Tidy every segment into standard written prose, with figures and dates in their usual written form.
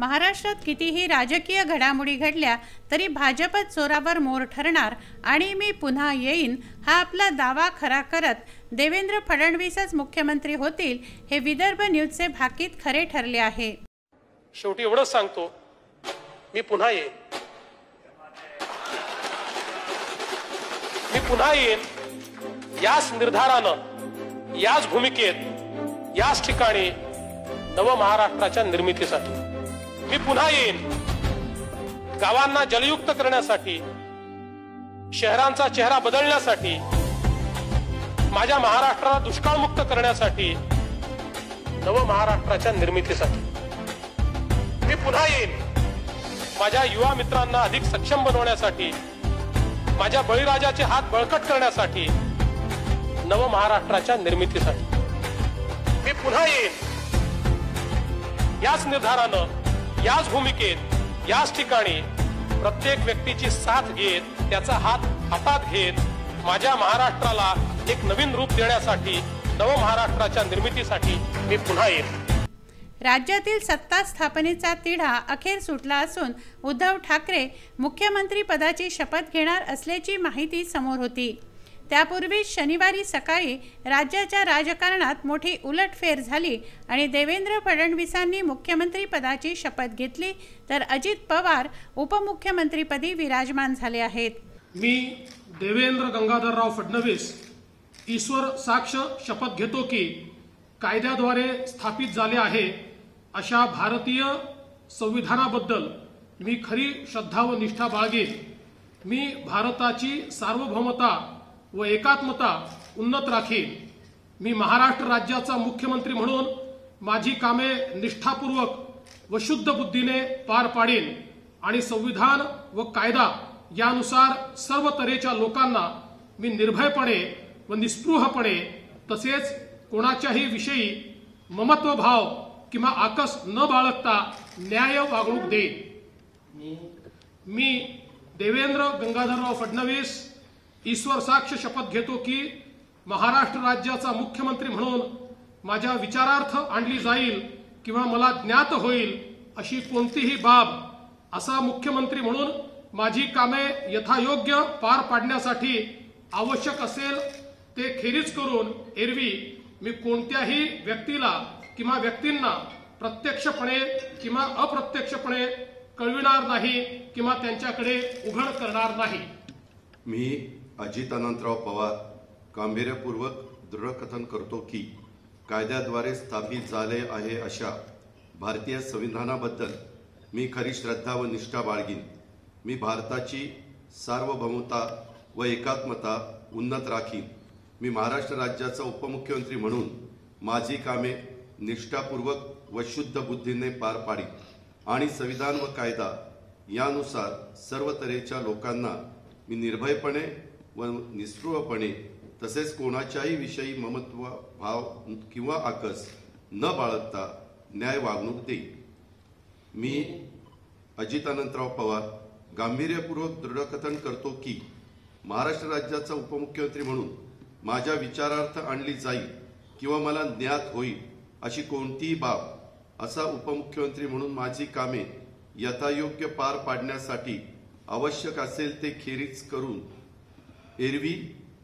महाराष्ट्रात कितीही राजकीय घडामोडी घडल्या तरी भाजपच चोरावर मोर ठरणार आणि मी पुन्हा येईन हा आपला दावा खरा करत देवेंद्र फडणवीसच मुख्यमंत्री होतील हे विदर्भ न्यूजचे भाकीत खरे ठरले आहे। शेवटी एवढंच सांगतो, मी पुन्हा येईन, मी पुन्हा येईन याच निर्धारानं, याच भूमिकेत, याच ठिकाणी नव महाराष्ट्राच्या निर्मितीसाठी। मी पुन्हा येईन गावांना जलयुक्त करण्यासाठी, शहरांचा चेहरा बदलण्यासाठी, माझ्या महाराष्ट्राला दुष्काळमुक्त करण्यासाठी, नव महाराष्ट्राच्या निर्मितीसाठी। मी पुन्हा येईन माझ्या युवा मित्रांना अधिक सक्षम बनवण्यासाठी, माझ्या बळीराजाचे हात बळकट करण्यासाठी, नव महाराष्ट्राच्या निर्मितीसाठी। मी पुन्हा येईन याच निर्धारानं, याच भूमिकेत, याच ठिकाणी प्रत्येक व्यक्तीची साथ घेत, त्याचा हात हातात घेत माझ्या महाराष्ट्राला एक नवीन रूप देण्यासाठी, नव महाराष्ट्राच्या निर्मितीसाठी मी पुन्हा येईन। राज्यातील सत्ता स्थापनेचा तिढा अखेर सुटला असून उद्धव ठाकरे मुख्यमंत्री पदाची शपथ घेणार असल्याची माहिती समोर होती। त्यापूर्वी शनिवारी सकाळी राज्याच्या राजकारणात मोठी उलटफेर झाली आणि देवेंद्र फडणवीसांनी मुख्यमंत्री पदाची शपथ घेतली, तर अजित पवार उपमुख्यमंत्रीपदी विराजमान झाले आहेत। मी देवेंद्र गंगाधरराव फडणवीस ईश्वर साक्ष शपथ घेतो की कायद्याद्वारे स्थापित झाले आहे अशा भारतीय संविधानाबद्दल मी खरी श्रद्धा व निष्ठा बाळगेन। मी भारताची सार्वभौमता व एकात्मता उन्नत राखीन। मी महाराष्ट्र राज्याचा मुख्यमंत्री म्हणून माझी कामे निष्ठापूर्वक व शुद्ध बुद्धीने पार पाडीन आणि संविधान व कायदा यानुसार सर्व तऱ्हेच्या लोकांना मी निर्भयपणे व निस्पृहपणे तसेच कोणाच्याही विषयी ममत्व भाव किंवा आकस न बाळगता न्याय वागणूक देईन। मी देवेंद्र गंगाधरराव फडणवीस ईश्वर साक्ष शपथ घेतो की महाराष्ट्र राज्याचा मुख्यमंत्री म्हणून माझ्या विचारार्थ आणली जाईल किंवा मला ज्ञात होईल अशी कोणतीही बाब असा मुख्यमंत्री म्हणून माझी कामे यथायोग्य पार पाडण्यासाठी आवश्यक असेल ते खेरीज करून एरवी मी कोणत्याही व्यक्तीला किंवा व्यक्तींना प्रत्यक्षपणे किंवा अप्रत्यक्षपणे कळविणार नाही किंवा त्यांच्याकडे उघड करणार नाही। मी अजित अनंतराव पवार गांभीर्यपूर्वक दृढकथन करतो की कायद्याद्वारे स्थापित झाले आहे अशा भारतीय संविधानाबद्दल मी खरी श्रद्धा व निष्ठा बाळगीन। मी भारताची सार्वभौमता व एकात्मता उन्नत राखीन। मी महाराष्ट्र राज्याचा उपमुख्यमंत्री म्हणून माझी कामे निष्ठापूर्वक व शुद्ध बुद्धीने पार पाडीन आणि संविधान व कायदा यानुसार सर्व तऱ्हेच्या लोकांना मी निर्भयपणे व निस्पृहपणे तसेच कोणाच्याही विषयी ममत्व भाव किंवा आकस न बाळगता न्याय वागणूक देईन। मी अजित अनंतराव पवार गांभीर्यपूर्वक दृढकथन करतो की महाराष्ट्र राज्याचा उपमुख्यमंत्री म्हणून माझ्या विचारार्थ आणली जाईल किंवा मला ज्ञात होईल अशी कोणतीही बाब असा उपमुख्यमंत्री म्हणून माझी कामे यथायोग्य पार पाडण्यासाठी आवश्यक असेल ते खेरीज करून एरवी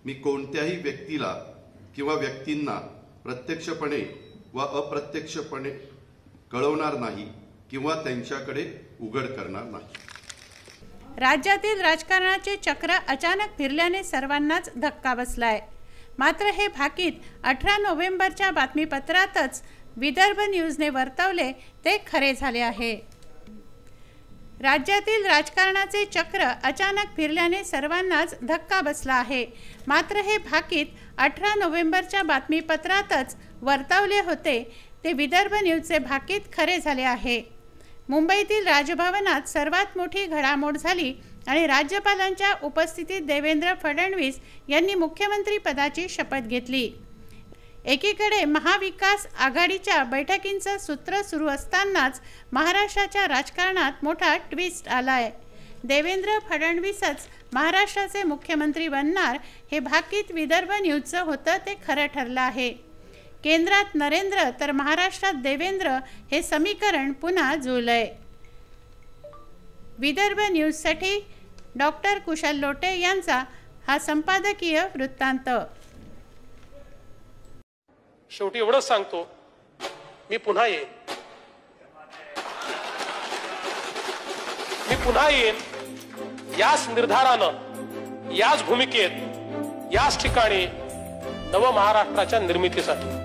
मी कोणत्याही व्यक्तीला किंवा व्यक्तींना प्रत्यक्षपणे व अप्रत्यक्षपणे कळवणार नाही किंवा त्यांच्याकडे उघड करणार नाही। राज्यातील राजकारणाचे चक्र अचानक फिरल्याने सर्वांनाच धक्का बसलाय। मात्र हे भाकीत 18 नोव्हेंबरच्या बातमीपत्रातच विदर्भ न्यूजने वर्तवले ते खरे झाले आहे। राज्यातील राजकारणाचे चक्र अचानक फिरल्याने सर्वांनाच धक्का बसला आहे। मात्र हे भाकीत 18 नोव्हेंबरच्या बातमीपत्रातच वर्तवले होते ते विदर्भ न्यूजचे भाकीत खरे झाले आहे। मुंबईतील राजभवनात सर्वात मोठी घडामोड झाली आणि राज्यपालांच्या उपस्थितीत देवेंद्र फडणवीस यांनी मुख्यमंत्री पदाची शपथ घेतली। एकीकडे महाविकास आघाडीच्या बैठकींचं सूत्र सुरू असतानाच महाराष्ट्राच्या राजकारणात मोठा ट्विस्ट आलाय। देवेंद्र फडणवीसच महाराष्ट्राचे मुख्यमंत्री बनणार हे भाकीत विदर्भ न्यूजचं होतं ते खरं ठरलं आहे। केंद्रात नरेंद्र तर महाराष्ट्रात देवेंद्र हे समीकरण पुन्हा जुळलंय। विदर्भ न्यूजसाठी डॉक्टर कुशल लोटे यांचा हा संपादकीय वृत्तांत। शेवटी एवढंच सांगतो, मी पुन्हा येईन याच निर्धारानं, याच भूमिकेत, याच ठिकाणी नव महाराष्ट्राच्या निर्मितीसाठी।